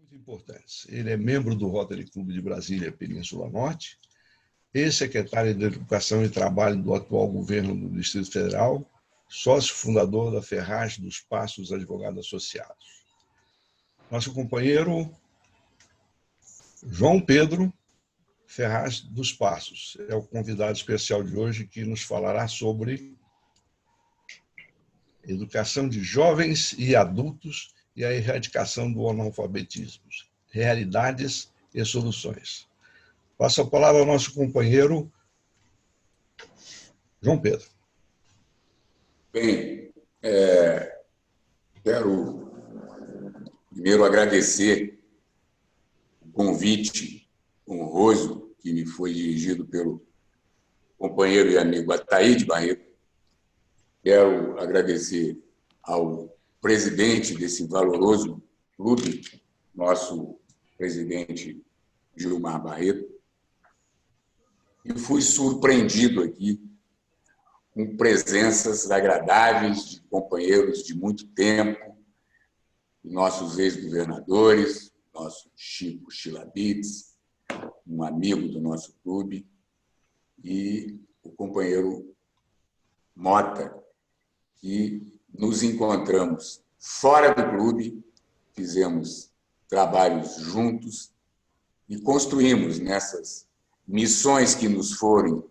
muito importantes. Ele é membro do Rotary Clube de Brasília, Península Norte, ex-secretário de Educação e Trabalho do atual governo do Distrito Federal, sócio fundador da Ferraz dos Passos Advogados Associados. Nosso companheiro João Pedro Ferraz dos Passos é o convidado especial de hoje, que nos falará sobre educação de jovens e adultos e a erradicação do analfabetismo, realidades e soluções. Passo a palavra ao nosso companheiro João Pedro. Bem, quero primeiro agradecer o convite honroso que me foi dirigido pelo companheiro e amigo Ataíde Barreto. Quero agradecer ao presidente desse valoroso clube, nosso presidente Gilmar Barreto, e fui surpreendido aqui com presenças agradáveis de companheiros de muito tempo, nossos ex-governadores, nosso Chico Chilabitz, um amigo do nosso clube, e o companheiro Mota, que nos encontramos fora do clube, fizemos trabalhos juntos e construímos nessas missões que nos foram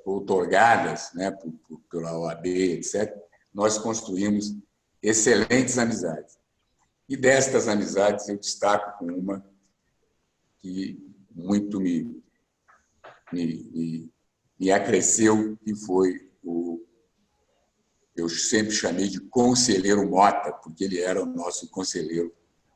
outorgadas, né, pela OAB, etc., nós construímos excelentes amizades. E destas amizades eu destaco uma que muito me acresceu, que foi eu sempre chamei de conselheiro Mota, porque ele era o nosso conselheiro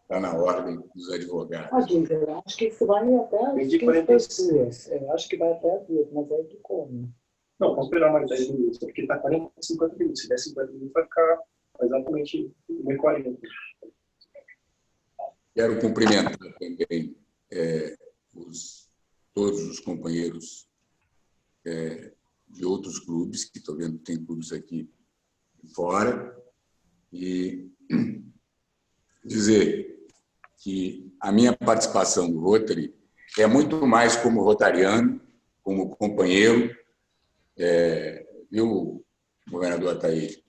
lá na Ordem dos Advogados. Eu acho que isso vai até as 15 pessoas. Eu acho que vai até as 2, mas é de como? Não, vamos esperar mais 10 minutos, porque está 40, 50 minutos. Se der 50 minutos, vai ficar exatamente 1h40. Quero cumprimentar também todos os companheiros de outros clubes, que estou vendo que tem clubes aqui fora, e dizer que a minha participação no Rotary é muito mais como rotariano, como companheiro, viu, governador Ataíde,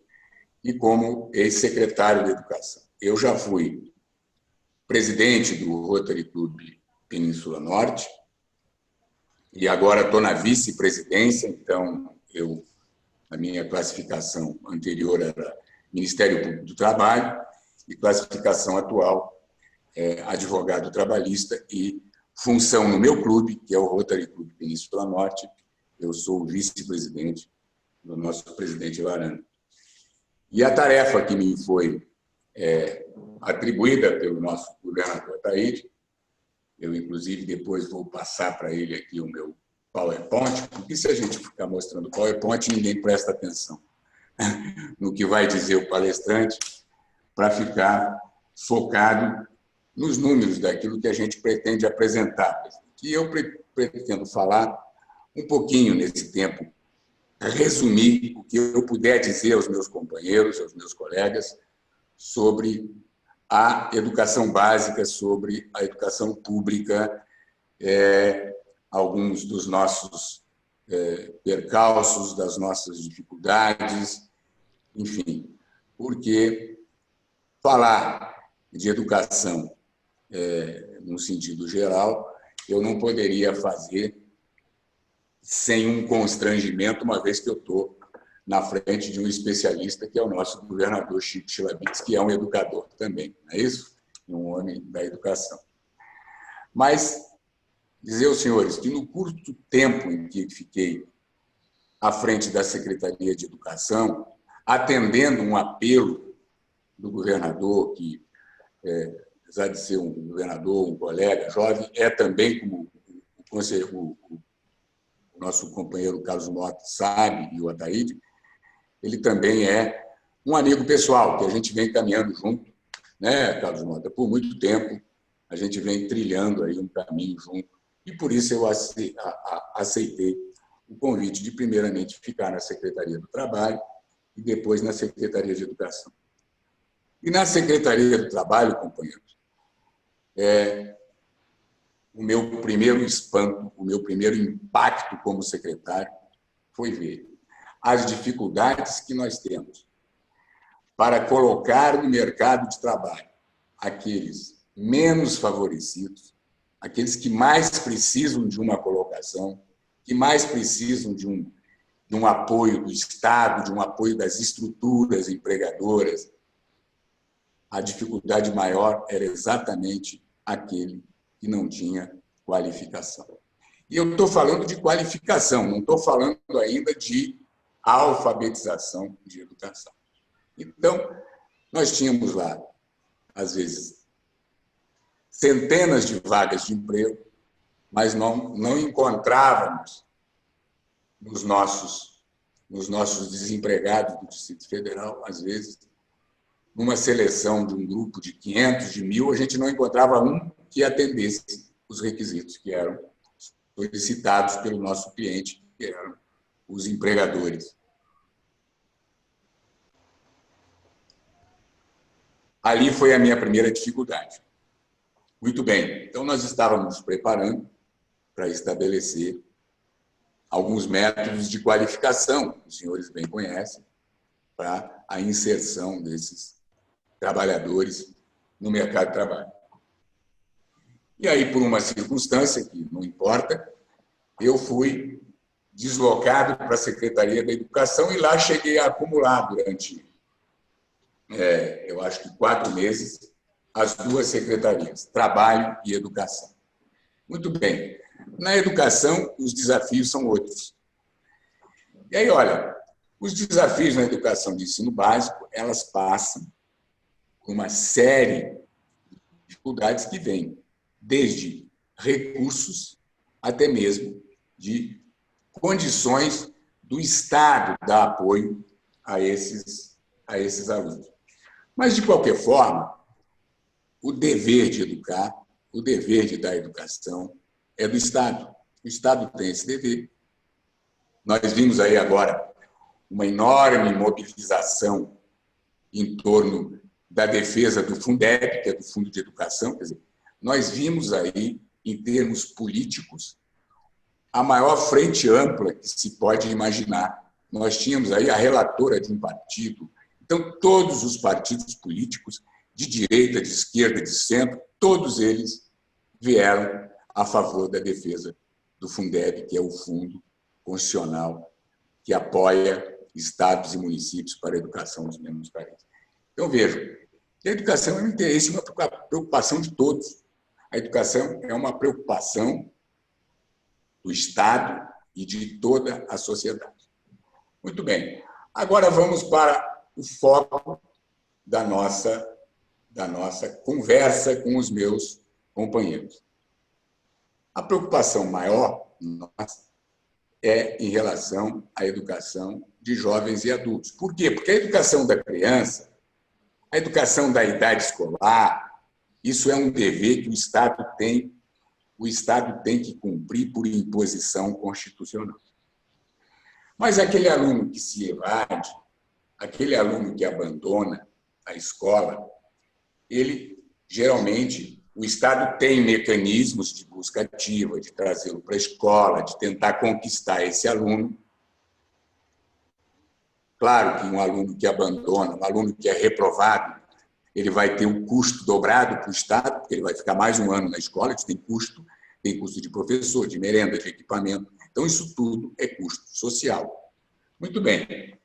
e como ex-secretário de Educação. Eu já fui presidente do Rotary Clube Península Norte, e agora estou na vice-presidência, então a minha classificação anterior era Ministério Público do Trabalho, e classificação atual advogado trabalhista, e função no meu clube, que é o Rotary Clube Península Norte, eu sou o vice-presidente do nosso presidente Varanda. E a tarefa que me foi atribuída pelo nosso governador Ataíde, eu, inclusive, depois vou passar para ele aqui o meu PowerPoint, porque se a gente ficar mostrando PowerPoint, ninguém presta atenção no que vai dizer o palestrante, para ficar focado nos números daquilo que a gente pretende apresentar. E eu pretendo falar um pouquinho nesse tempo, resumir o que eu puder dizer aos meus companheiros, aos meus colegas, sobre a educação básica, sobre a educação pública, alguns dos nossos percalços, das nossas dificuldades, enfim, porque falar de educação no sentido geral, eu não poderia fazer sem um constrangimento, uma vez que eu estou na frente de um especialista, que é o nosso governador Chico Chilabitz, que é um educador também, não é isso? Um homem da educação. Mas dizer aos senhores que no curto tempo em que fiquei à frente da Secretaria de Educação, atendendo um apelo do governador, que, apesar de ser um governador, um colega jovem, é também, como o nosso companheiro Carlos Mota sabe, e o Ataíde, ele também é um amigo pessoal, que a gente vem caminhando junto, né, Carlos Mota? Por muito tempo, a gente vem trilhando aí um caminho junto, e por isso eu aceitei o convite de, primeiramente, ficar na Secretaria do Trabalho e depois na Secretaria de Educação. E na Secretaria do Trabalho, companheiros, o meu primeiro espanto, o meu primeiro impacto como secretário foi ver as dificuldades que nós temos para colocar no mercado de trabalho aqueles menos favorecidos, aqueles que mais precisam de uma colocação, que mais precisam de um apoio do Estado, de um apoio das estruturas empregadoras. A dificuldade maior era exatamente aquele que não tinha qualificação. E eu estou falando de qualificação, não estou falando ainda de alfabetização de educação. Então, nós tínhamos lá, às vezes, centenas de vagas de emprego, mas não encontrávamos nos nossos desempregados do Distrito Federal, às vezes, numa seleção de um grupo de 500, de 1.000, a gente não encontrava um que atendesse os requisitos que eram solicitados pelo nosso cliente, que eram os empregadores. Ali foi a minha primeira dificuldade. Muito bem, então nós estávamos nos preparando para estabelecer alguns métodos de qualificação, que os senhores bem conhecem, para a inserção desses trabalhadores no mercado de trabalho. E aí, por uma circunstância que não importa, eu fui deslocado para a Secretaria da Educação e lá cheguei a acumular durante, eu acho que 4 meses, as 2 secretarias, Trabalho e Educação. Muito bem. Na educação, os desafios são outros. E aí, olha, os desafios na educação de ensino básico, elas passam por uma série de dificuldades que vêm desde recursos até mesmo de condições do Estado dar apoio a esses alunos. Mas, de qualquer forma, o dever de educar, o dever de dar educação é do Estado. O Estado tem esse dever. Nós vimos aí agora uma enorme mobilização em torno da defesa do Fundeb, que é do Fundo de Educação. Quer dizer, nós vimos aí, em termos políticos, a maior frente ampla que se pode imaginar. Nós tínhamos aí a relatora de um partido. Então, todos os partidos políticos, de direita, de esquerda, de centro, todos eles vieram a favor da defesa do Fundeb, que é o Fundo Constitucional que apoia estados e municípios para a educação dos menos carentes. Então, vejam, a educação é um interesse, uma preocupação de todos. A educação é uma preocupação do Estado e de toda a sociedade. Muito bem. Agora vamos para o foco da nossa conversa com os meus companheiros. A preocupação maior nossa é em relação à educação de jovens e adultos. Por quê? Porque a educação da criança, a educação da idade escolar, isso é um dever que o Estado tem que cumprir por imposição constitucional. Mas aquele aluno que se evade, aquele aluno que abandona a escola, ele, geralmente, o Estado tem mecanismos de busca ativa, de trazê-lo para a escola, de tentar conquistar esse aluno. Claro que um aluno que abandona, um aluno que é reprovado, ele vai ter um custo dobrado para o Estado, porque ele vai ficar mais um ano na escola, isso tem custo de professor, de merenda, de equipamento. Então, isso tudo é custo social. Muito bem.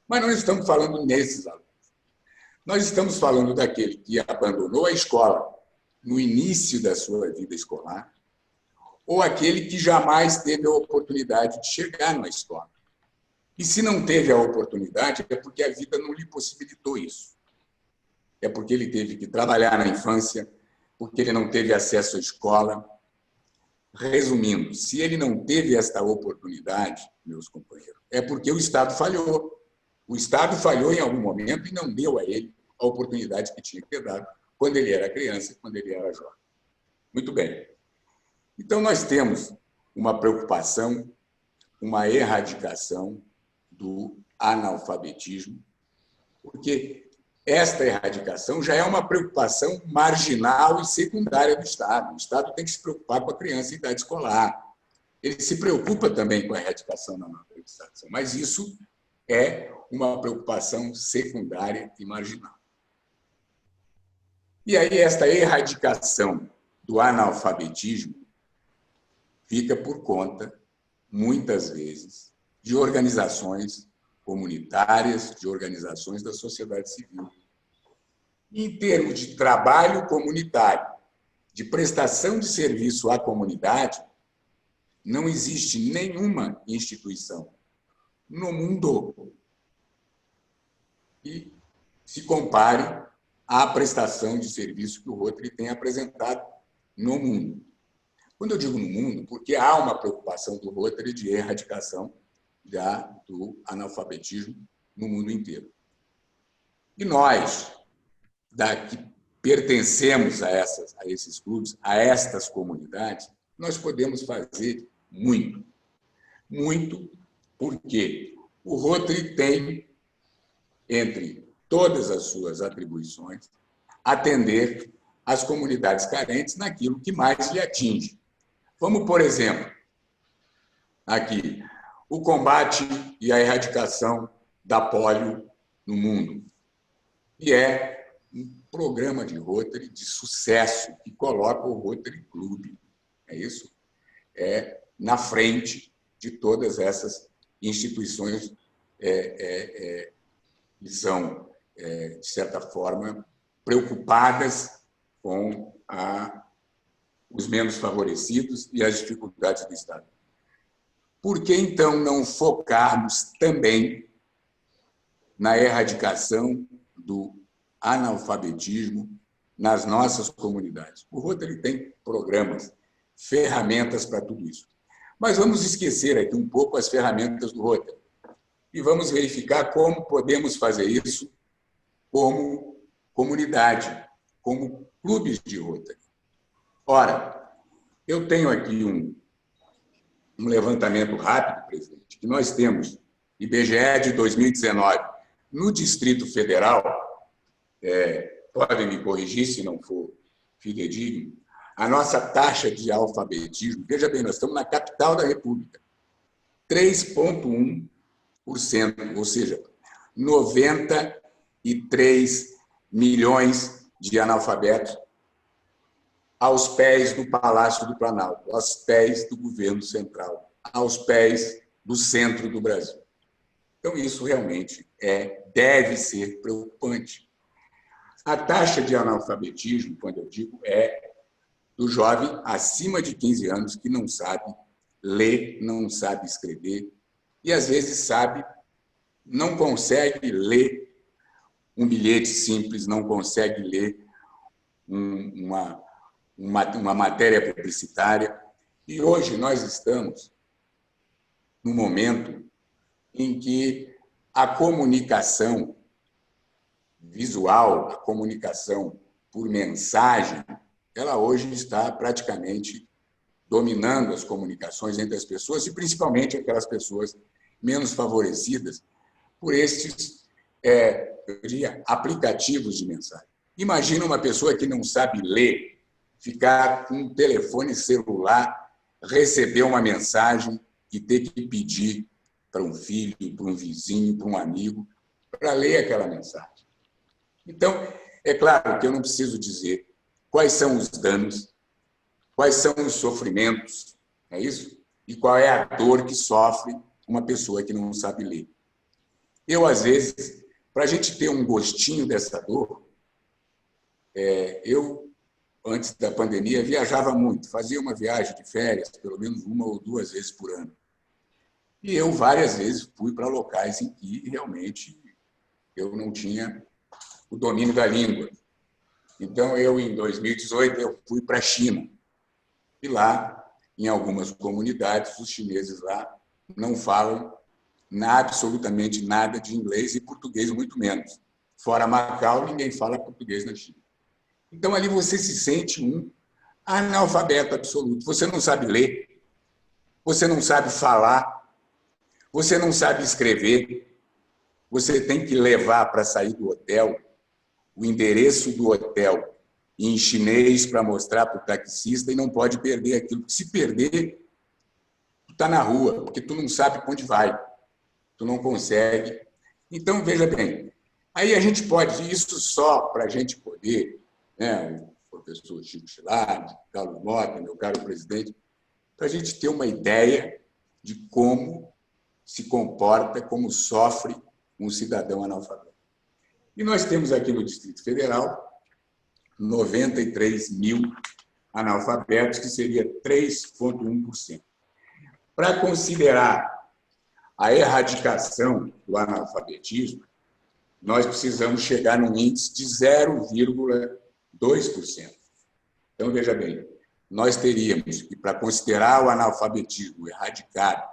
Mas nós estamos falando nesses alunos. Nós estamos falando daquele que abandonou a escola no início da sua vida escolar, ou aquele que jamais teve a oportunidade de chegar na escola. E se não teve a oportunidade, é porque a vida não lhe possibilitou isso. É porque ele teve que trabalhar na infância, porque ele não teve acesso à escola. Resumindo, se ele não teve esta oportunidade, meus companheiros, é porque o Estado falhou. O Estado falhou em algum momento e não deu a ele a oportunidade que tinha que ter dado quando ele era criança, quando ele era jovem. Muito bem. Então, nós temos uma preocupação, uma erradicação do analfabetismo, porque esta erradicação já é uma preocupação marginal e secundária do Estado. O Estado tem que se preocupar com a criança em idade escolar. Ele se preocupa também com a erradicação da analfabetização, mas isso é uma preocupação secundária e marginal. E aí, esta erradicação do analfabetismo fica por conta, muitas vezes, de organizações comunitárias, de organizações da sociedade civil. Em termos de trabalho comunitário, de prestação de serviço à comunidade, não existe nenhuma instituição no mundo que se compare à prestação de serviço que o Rotary tem apresentado no mundo. Quando eu digo no mundo, porque há uma preocupação do Rotary de erradicação do analfabetismo no mundo inteiro. E nós, que pertencemos a esses clubes, a estas comunidades, nós podemos fazer muito. Muito, porque o Rotary tem, entre todas as suas atribuições, atender as comunidades carentes naquilo que mais lhe atinge. Vamos, por exemplo, aqui, o combate e a erradicação da polio no mundo, que é um programa de Rotary de sucesso que coloca o Rotary Clube, é isso? Na frente de todas essas instituições que são, de certa forma, preocupadas com os menos favorecidos e as dificuldades do Estado. Por que, então, não focarmos também na erradicação do analfabetismo nas nossas comunidades? O Rotary tem programas, ferramentas para tudo isso. Mas vamos esquecer aqui um pouco as ferramentas do Rotary e vamos verificar como podemos fazer isso como comunidade, como clubes de Rotary. Ora, eu tenho aqui um levantamento rápido, presidente, que nós temos, IBGE de 2019, no Distrito Federal, podem me corrigir se não for fidedigno, a nossa taxa de alfabetismo, veja bem, nós estamos na capital da República, 3,1%, ou seja, 93 milhões de analfabetos aos pés do Palácio do Planalto, aos pés do governo central, aos pés do centro do Brasil. Então, isso realmente deve ser preocupante. A taxa de analfabetismo, quando eu digo, é do jovem acima de 15 anos que não sabe ler, não sabe escrever e, às vezes, não consegue ler um bilhete simples, não consegue ler uma matéria publicitária. E hoje nós estamos num momento em que a comunicação visual, a comunicação por mensagem, ela hoje está praticamente dominando as comunicações entre as pessoas e principalmente aquelas pessoas menos favorecidas por estes, eu diria, aplicativos de mensagem. Imagina uma pessoa que não sabe ler, ficar com um telefone celular, receber uma mensagem e ter que pedir para um filho, para um vizinho, para um amigo, para ler aquela mensagem. Então, é claro que eu não preciso dizer quais são os danos, quais são os sofrimentos, é isso? E qual é a dor que sofre uma pessoa que não sabe ler. Eu, às vezes, para a gente ter um gostinho dessa dor, eu, antes da pandemia, viajava muito, fazia uma viagem de férias, pelo menos 1 ou 2 vezes por ano. E eu, várias vezes, fui para locais em que, realmente, eu não tinha o domínio da língua. Então, em 2018, eu fui para a China. E lá, em algumas comunidades, os chineses lá não falam absolutamente nada de inglês e português, muito menos. Fora Macau, ninguém fala português na China. Então, ali você se sente um analfabeto absoluto. Você não sabe ler, você não sabe falar, você não sabe escrever, você tem que levar para sair do hotel o endereço do hotel em chinês para mostrar para o taxista e não pode perder aquilo. Se perder, tu está na rua, porque tu não sabe para onde vai, tu não consegue. Então, veja bem, aí a gente pode, isso só para a gente poder, né, o professor Chico Schilard, Carlos Mota, meu caro presidente, para a gente ter uma ideia de como se comporta, como sofre um cidadão analfabeto. E nós temos aqui no Distrito Federal 93 mil analfabetos, que seria 3,1%. Para considerar a erradicação do analfabetismo, nós precisamos chegar num índice de 0,2%. Então, veja bem, nós teríamos que, para considerar o analfabetismo erradicado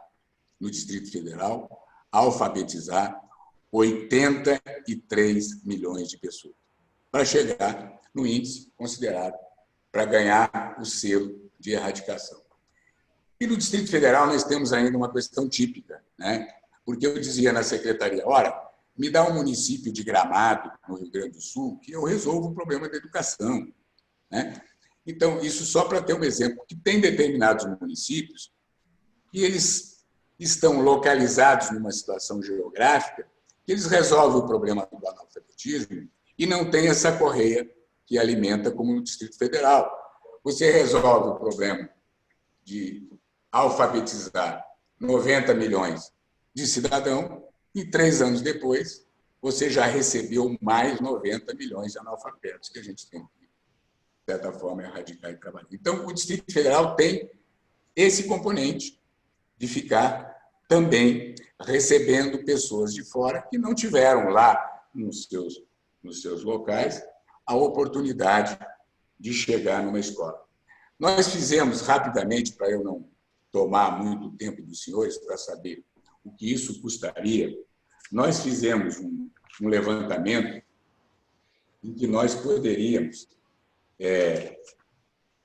no Distrito Federal, alfabetizar 83 milhões de pessoas, para chegar no índice considerado para ganhar o selo de erradicação. E no Distrito Federal nós temos ainda uma questão típica, né? Porque eu dizia na secretaria, ora, me dá um município de Gramado, no Rio Grande do Sul, que eu resolvo o problema da educação, né? Então, isso só para ter um exemplo, que tem determinados municípios que eles estão localizados numa situação geográfica que eles resolvem o problema do analfabetismo e não tem essa correia que alimenta como no Distrito Federal. Você resolve o problema de alfabetizar 90 milhões de cidadãos e 3 anos depois você já recebeu mais 90 milhões de analfabetos que a gente tem que, de certa forma, erradicar e trabalhar. Então, o Distrito Federal tem esse componente de ficar também recebendo pessoas de fora que não tiveram lá nos seus locais a oportunidade de chegar numa escola. Nós fizemos rapidamente, para eu não tomar muito tempo dos senhores, para saber o que isso custaria, nós fizemos um levantamento em que nós poderíamos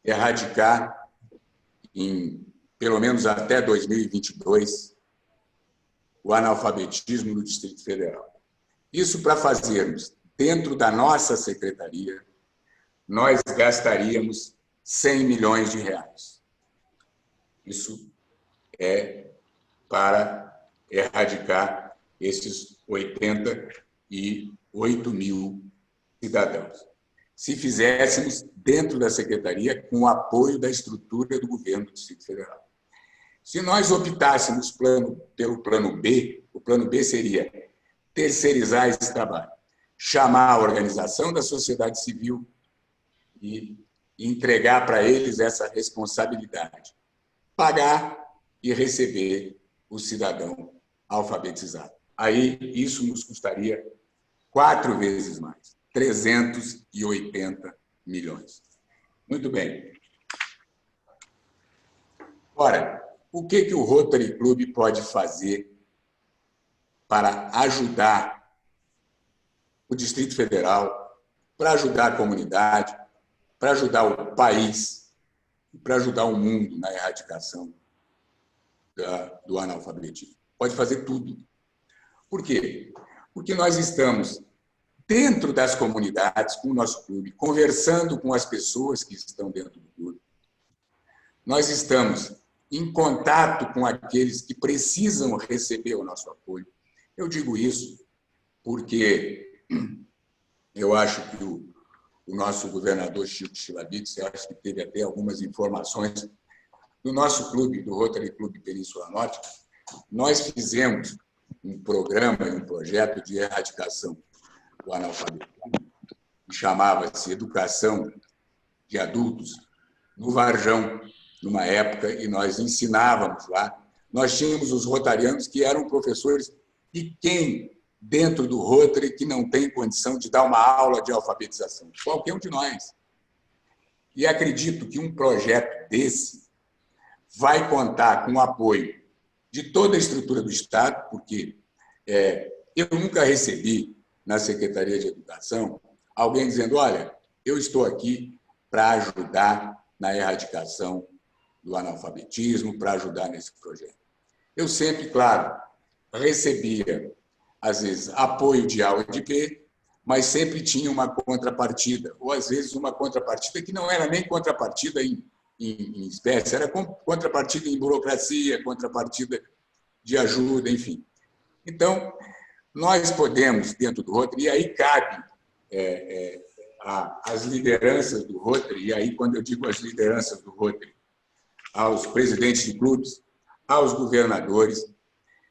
erradicar, pelo menos até 2022, o analfabetismo no Distrito Federal. Isso para fazermos dentro da nossa secretaria, nós gastaríamos 100 milhões de reais. Isso é para erradicar esses 88 mil cidadãos. Se fizéssemos dentro da secretaria, com o apoio da estrutura do governo do Distrito Federal. Se nós optássemos pelo plano B, o plano B seria terceirizar esse trabalho, chamar a organização da sociedade civil e entregar para eles essa responsabilidade, pagar e receber o cidadão alfabetizado. Aí isso nos custaria 4 vezes mais, 380 milhões. Muito bem. Ora, o que o Rotary Club pode fazer para ajudar o Distrito Federal, para ajudar a comunidade, para ajudar o país, para ajudar o mundo na erradicação do analfabetismo? Pode fazer tudo. Por quê? Porque nós estamos dentro das comunidades, com o nosso clube, conversando com as pessoas que estão dentro do clube. Nós estamos em contato com aqueles que precisam receber o nosso apoio. Eu digo isso porque eu acho que o nosso governador Chico Schilard, eu acho que teve até algumas informações do nosso clube, do Rotary Clube Península Norte. Nós fizemos um programa e um projeto de erradicação do analfabetismo, que chamava-se Educação de Adultos, no Varjão, numa época, e nós ensinávamos lá. Nós tínhamos os rotarianos que eram professores, e quem dentro do Rotary que não tem condição de dar uma aula de alfabetização? Qualquer um de nós. E acredito que um projeto desse vai contar com o apoio de toda a estrutura do Estado, porque eu nunca recebi na Secretaria de Educação alguém dizendo, olha, eu estou aqui para ajudar na erradicação do analfabetismo, para ajudar nesse projeto. Eu sempre, claro, recebia, às vezes, apoio de A ou de B, mas sempre tinha uma contrapartida, ou às vezes uma contrapartida que não era nem contrapartida em espécie, era contrapartida em burocracia, contrapartida de ajuda, enfim. Então, nós podemos, dentro do Rotary, e aí cabe às lideranças do Rotary, e aí, quando eu digo as lideranças do Rotary, aos presidentes de clubes, aos governadores,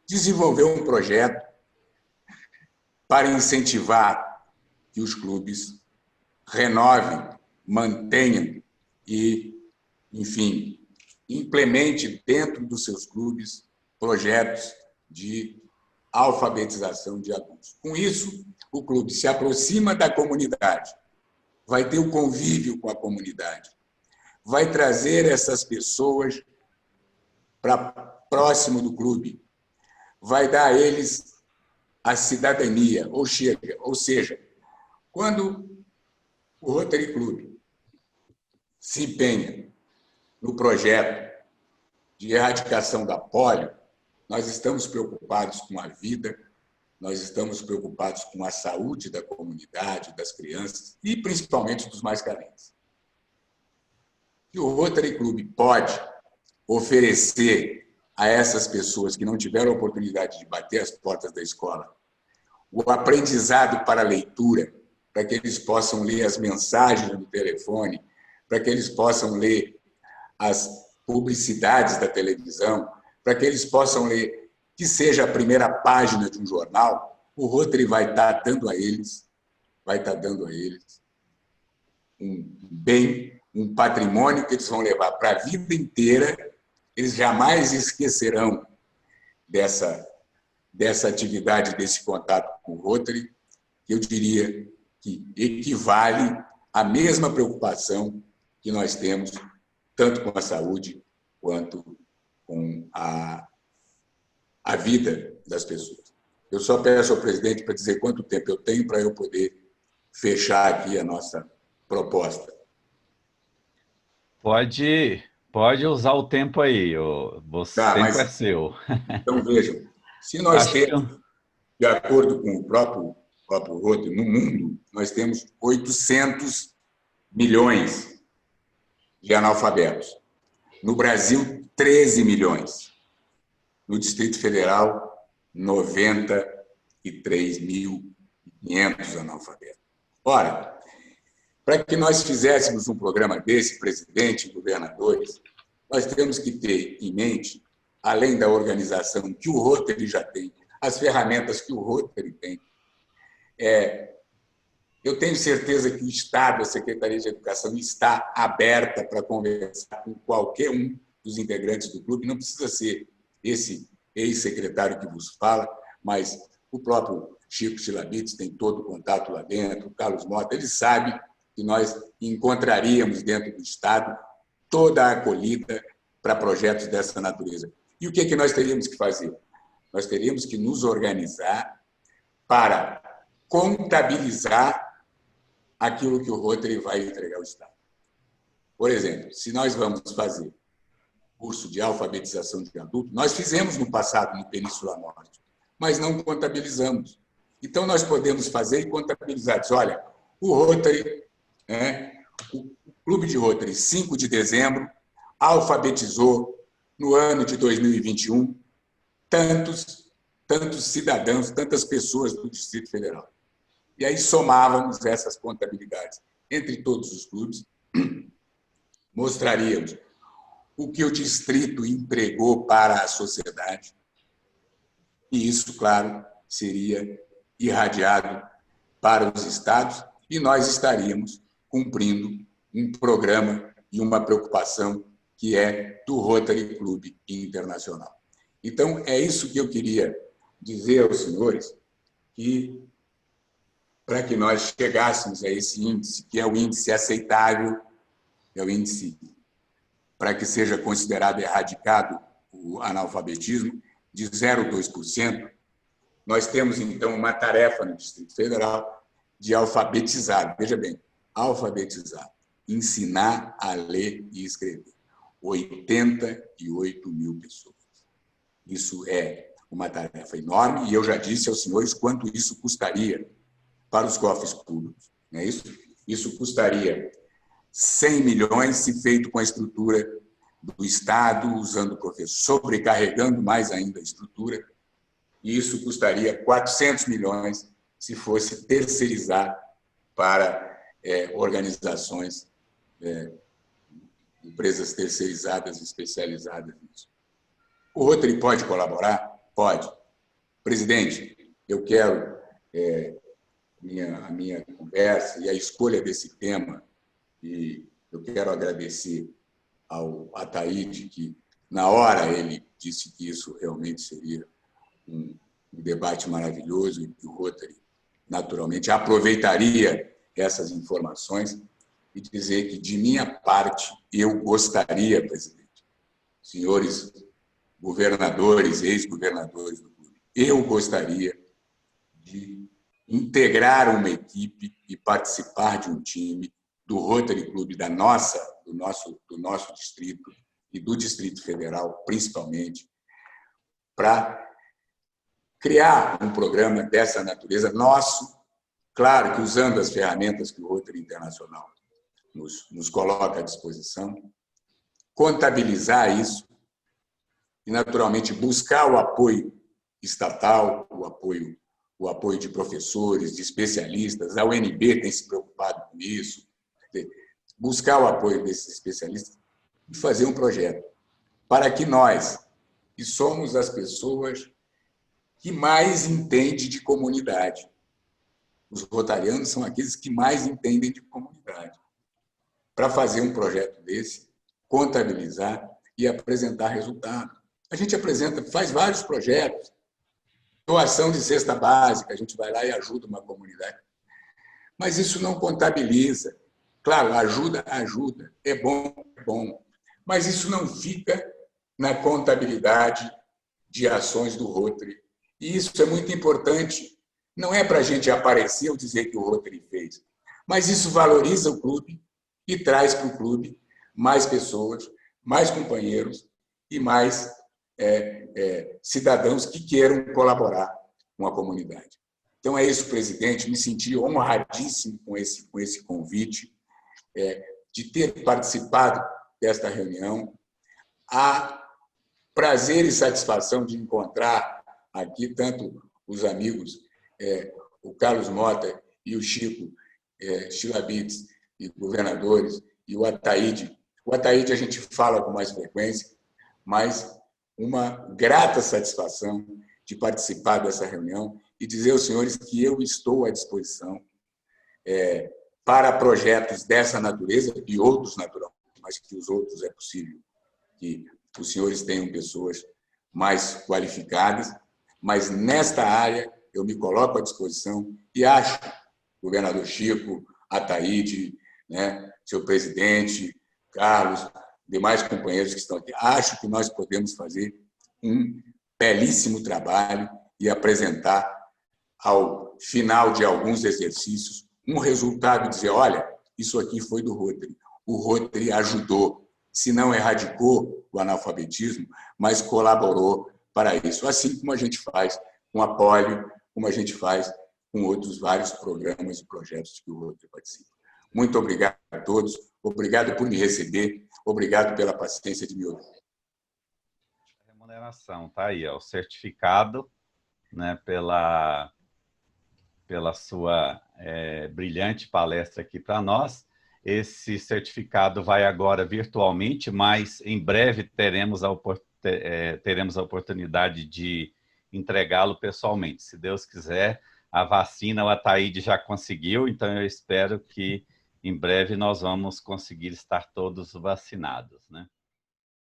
desenvolver um projeto para incentivar que os clubes renovem, mantenham e, enfim, implemente dentro dos seus clubes projetos de alfabetização de adultos. Com isso, o clube se aproxima da comunidade, vai ter o convívio com a comunidade, vai trazer essas pessoas para próximo do clube, vai dar a eles a cidadania, ou seja, quando o Rotary Club se empenha no projeto de erradicação da polio, nós estamos preocupados com a vida, nós estamos preocupados com a saúde da comunidade, das crianças e principalmente dos mais carentes. E o Rotary Club pode oferecer a essas pessoas que não tiveram a oportunidade de bater as portas da escola o aprendizado para a leitura, para que eles possam ler as mensagens no telefone, para que eles possam ler as publicidades da televisão, para que eles possam ler, que seja a primeira página de um jornal, o Rotary vai estar dando a eles um bem, um patrimônio que eles vão levar para a vida inteira, eles jamais esquecerão dessa atividade, desse contato com o Rotary, que eu diria que equivale à mesma preocupação que nós temos, tanto com a saúde quanto com a vida das pessoas. Eu só peço ao presidente para dizer quanto tempo eu tenho para eu poder fechar aqui a nossa proposta. Pode usar o tempo aí, você tempo é seu. Então, vejam, se nós temos, de acordo com o próprio Rotary, no mundo, nós temos 800 milhões de analfabetos. No Brasil, 13 milhões. No Distrito Federal, 93.500 analfabetos. Ora, para que nós fizéssemos um programa desse, presidente e governadores, nós temos que ter em mente, além da organização que o Rotary já tem, as ferramentas que o Rotary tem. Eu tenho certeza que o Estado, a Secretaria de Educação, está aberta para conversar com qualquer um dos integrantes do clube. Não precisa ser esse ex-secretário que vos fala, mas o próprio Chico Chilabitz tem todo o contato lá dentro, o Carlos Mota, ele sabe que nós encontraríamos dentro do Estado toda a acolhida para projetos dessa natureza. E o que é que nós teríamos que fazer? Nós teríamos que nos organizar para contabilizar aquilo que o Rotary vai entregar ao Estado. Por exemplo, se nós vamos fazer curso de alfabetização de adulto, nós fizemos no passado no Península Norte, mas não contabilizamos. Então, nós podemos fazer e contabilizar. Diz, olha, o Rotary, o Clube de Rotary, 5 de dezembro, alfabetizou no ano de 2021 tantos cidadãos, tantas pessoas do Distrito Federal. E aí somávamos essas contabilidades entre todos os clubes, mostraríamos o que o distrito entregou para a sociedade, e isso, claro, seria irradiado para os estados, e nós estaríamos cumprindo um programa e uma preocupação que é do Rotary Club Internacional. Então, é isso que eu queria dizer aos senhores, que para que nós chegássemos a esse índice, que é o índice aceitável, é o índice para que seja considerado erradicado o analfabetismo, de 0,2%, nós temos, então, uma tarefa no Distrito Federal de alfabetizar, veja bem, alfabetizar, ensinar a ler e escrever 88 mil pessoas. Isso é uma tarefa enorme, e eu já disse aos senhores quanto isso custaria para os cofres públicos. Não é isso? Isso custaria 100 milhões se feito com a estrutura do Estado, usando o professor, sobrecarregando mais ainda a estrutura, e isso custaria 400 milhões se fosse terceirizar para organizações, empresas terceirizadas e especializadas nisso. O Rotary pode colaborar? Pode. Presidente, eu quero a minha conversa e a escolha desse tema, e eu quero agradecer ao Ataíde, que na hora ele disse que isso realmente seria um debate maravilhoso e que o Rotary, naturalmente, aproveitaria essas informações e dizer que, de minha parte, eu gostaria, presidente, senhores governadores, ex-governadores do clube, eu gostaria de integrar uma equipe e participar de um time do Rotary Club do nosso distrito e do Distrito Federal, principalmente, para criar um programa dessa natureza nosso, claro que usando as ferramentas que o Rotary Internacional nos coloca à disposição, contabilizar isso e, naturalmente, buscar o apoio estatal, o apoio de professores, de especialistas. A UNB tem se preocupado com isso, buscar o apoio desses especialistas e fazer um projeto para que nós, que somos as pessoas que mais entendem de comunidade, os rotarianos são aqueles que mais entendem de comunidade, para fazer um projeto desse, contabilizar e apresentar resultado. A gente faz vários projetos, doação de cesta básica, a gente vai lá e ajuda uma comunidade. Mas isso não contabiliza. Claro, ajuda, é bom, mas isso não fica na contabilidade de ações do Rotary. E isso é muito importante. Não é para a gente aparecer ou dizer que o Rotary fez, mas isso valoriza o clube e traz para o clube mais pessoas, mais companheiros e mais cidadãos que queiram colaborar com a comunidade. Então, é isso, presidente. Me senti honradíssimo com esse convite, de ter participado desta reunião. Há prazer e satisfação de encontrar aqui tanto os amigos, o Carlos Mota e o Chico Chilabites, e governadores, e o Ataíde. O Ataíde a gente fala com mais frequência, mas uma grata satisfação de participar dessa reunião e dizer aos senhores que eu estou à disposição para projetos dessa natureza e outros, naturalmente, mas que os outros é possível que os senhores tenham pessoas mais qualificadas, mas nesta área eu me coloco à disposição e acho, governador Chico, Ataíde, seu presidente, Carlos, demais companheiros que estão aqui, acho que nós podemos fazer um belíssimo trabalho e apresentar, ao final de alguns exercícios, um resultado e dizer, olha, isso aqui foi do Rotary. O Rotary ajudou, se não erradicou o analfabetismo, mas colaborou para isso. Assim como a gente faz com a polio, como a gente faz com outros vários programas e projetos que o Rotary participa. Muito obrigado a todos, obrigado por me receber, obrigado pela paciência de me ouvir. A remuneração está aí, o certificado, pela sua brilhante palestra aqui para nós. Esse certificado vai agora virtualmente, mas em breve teremos a oportunidade de entregá-lo pessoalmente. Se Deus quiser, a vacina o Ataíde já conseguiu, então eu espero que em breve nós vamos conseguir estar todos vacinados,